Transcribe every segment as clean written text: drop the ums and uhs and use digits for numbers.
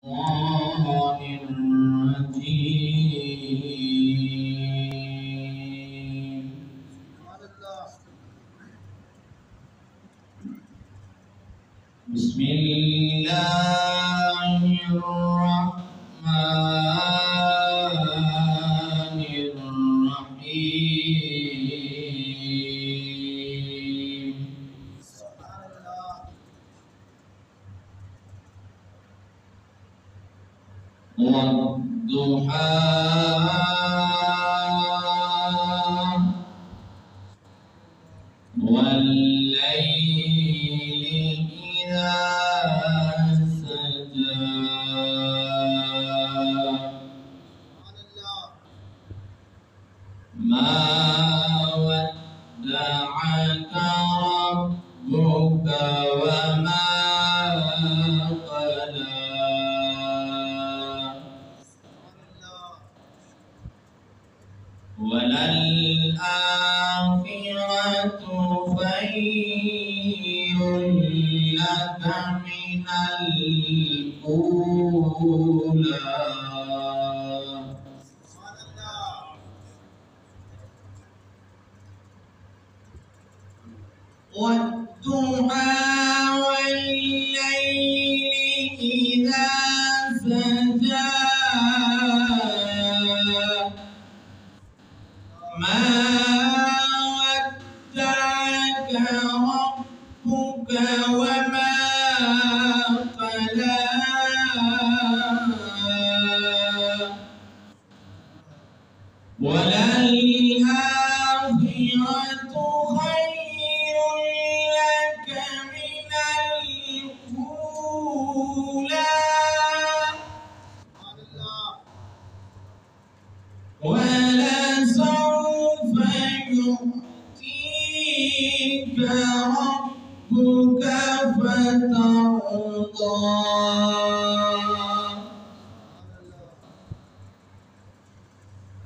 الشيطان الرجيم. بسم الله الرحمن الرحيم. والضحى والليل إذا سجى ما ودعك ربك وما قلى وللآخرة خير لك من الأولى والضحى والليل إذا سجى ما ودعك ربك وما قلى وللآخرة خير لك من الأولى ولسوف يؤتيك ربك فترضى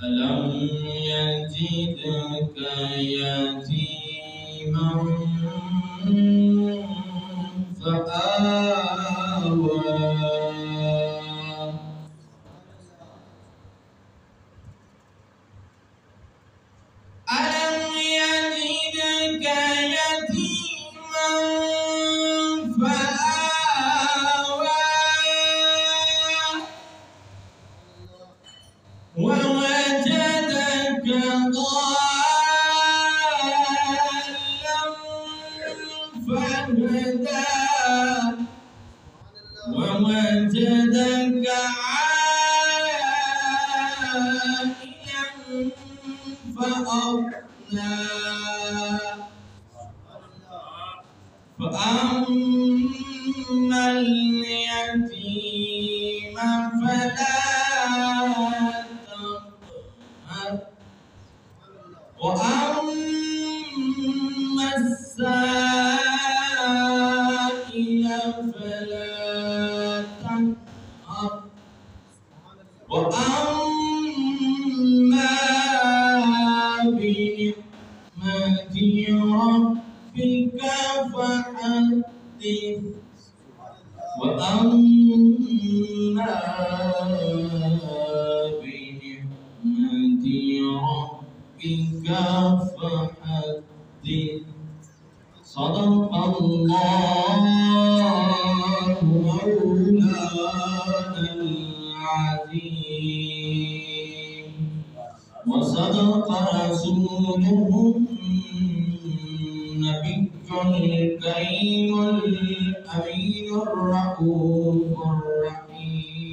ألم يجدك يتيما فآوى ألم يجدك يتيما فآوى ووجدك ضالا فهدى ووجدك عائلا فأغنى فأما اليتيم فلا تقهر وأما السائل فلا تنهر وأما بنعمة ربك فحدث وأما بنعمة ربك فحدث صدق الله مولانا العظيم وصدق رسوله النبي الكريم الأمين الرؤوف الرحيم.